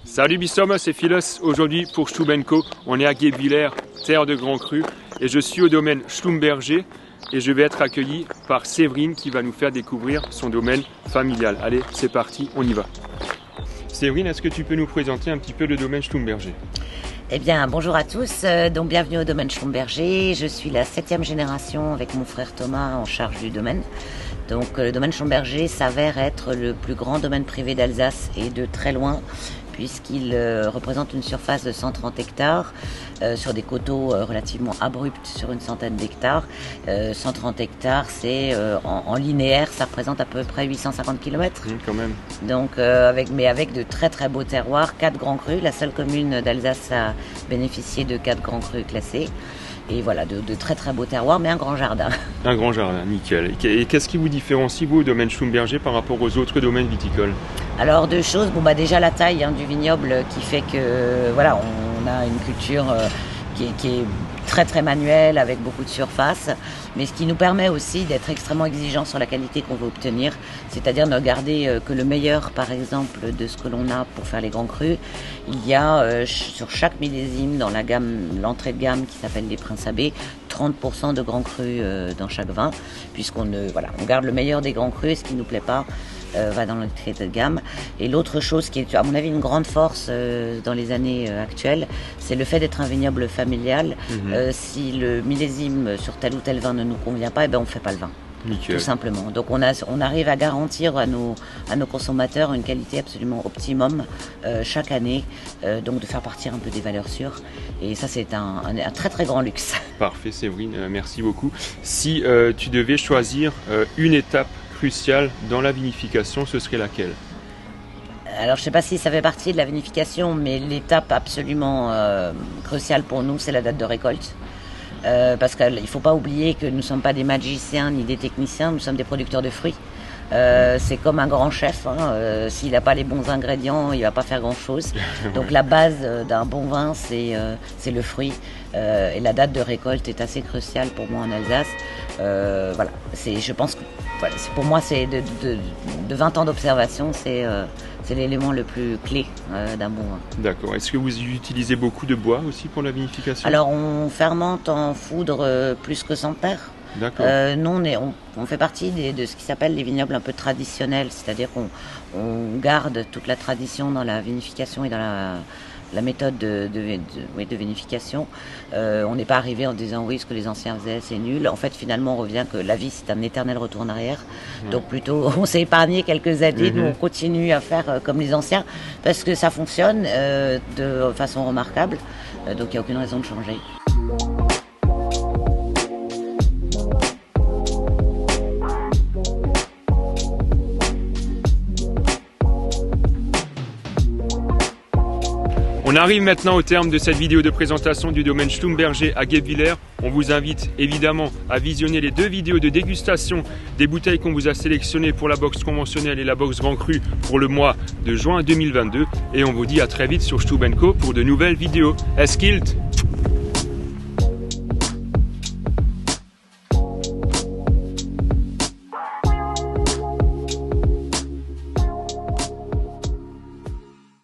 Salut Bissoma, c'est Philos. Aujourd'hui pour Stub&Co, on est à Guebwiller, terre de Grand Cru, et je suis au domaine Schlumberger et je vais être accueilli par Séverine qui va nous faire découvrir son domaine familial. Allez, c'est parti, on y va. Séverine, est-ce que tu peux nous présenter un petit peu le domaine Schlumberger ? Eh bien, bonjour à tous, donc bienvenue au domaine Schlumberger. Je suis la 7e génération avec mon frère Thomas en charge du domaine. Donc le domaine Schlumberger s'avère être le plus grand domaine privé d'Alsace et de très loin, puisqu'il représente une surface de 130 hectares sur des coteaux relativement abrupts sur une centaine d'hectares. 130 hectares, c'est en linéaire, ça représente à peu près 850 km. Quand même. Donc avec de très très beaux terroirs, 4 grands crus, la seule commune d'Alsace a bénéficié de 4 grands crus classés. Et voilà, de très très beaux terroirs, mais un grand jardin. Un grand jardin, nickel. Et qu'est-ce qui vous différencie, vous, au domaine Schlumberger par rapport aux autres domaines viticoles ? Alors, deux choses. Déjà la taille du vignoble qui fait que, voilà, on a une culture qui est très très manuelle, avec beaucoup de surface, mais ce qui nous permet aussi d'être extrêmement exigeants sur la qualité qu'on veut obtenir, c'est-à-dire ne garder que le meilleur, par exemple, de ce que l'on a pour faire les grands crus. Il y a sur chaque millésime dans la gamme, l'entrée de gamme qui s'appelle les Princes Abbés, 30% de grands crus dans chaque vin, puisqu'on on garde le meilleur des grands crus, et ce qui nous plaît pas va dans l'entrée de gamme. Et l'autre chose qui est à mon avis une grande force dans les années actuelles, c'est le fait d'être un vignoble familial. Si le millésime sur tel ou tel vin ne nous convient pas, on ne fait pas le vin. Nickel. Tout simplement. Donc on arrive à garantir à nos consommateurs une qualité absolument optimum chaque année, donc de faire partir un peu des valeurs sûres. Et ça, c'est un très très grand luxe. Parfait, Séverine, merci beaucoup. Si tu devais choisir une étape cruciale dans la vinification, ce serait laquelle ? Alors je ne sais pas si ça fait partie de la vinification, mais l'étape absolument cruciale pour nous, c'est la date de récolte. Parce qu'il ne faut pas oublier que nous ne sommes pas des magiciens ni des techniciens, nous sommes des producteurs de fruits. C'est comme un grand chef, s'il n'a pas les bons ingrédients, il ne va pas faire grand-chose. Donc la base d'un bon vin, c'est le fruit. Et la date de récolte est assez cruciale pour moi en Alsace. Je pense que pour moi, c'est de 20 ans d'observation, c'est l'élément le plus clé d'un bon vin. D'accord. Est-ce que vous utilisez beaucoup de bois aussi pour la vinification ? Alors on fermente en foudre plus que sans terre. D'accord. Nous, on fait partie de ce qui s'appelle les vignobles un peu traditionnels, c'est-à-dire qu'on garde toute la tradition dans la vinification et dans la méthode de vinification. On n'est pas arrivé en disant oui, ce que les anciens faisaient, c'est nul. En fait, finalement, on revient que la vie, c'est un éternel retour en arrière. Donc plutôt, on s'est épargné quelques années. Nous, on continue à faire comme les anciens parce que ça fonctionne de façon remarquable. Donc, il n'y a aucune raison de changer. On arrive maintenant au terme de cette vidéo de présentation du domaine Schlumberger à Guebwiller. On vous invite évidemment à visionner les 2 vidéos de dégustation des bouteilles qu'on vous a sélectionnées pour la box conventionnelle et la box Grand Cru pour le mois de juin 2022. Et on vous dit à très vite sur Stub&Co pour de nouvelles vidéos. Es gilt!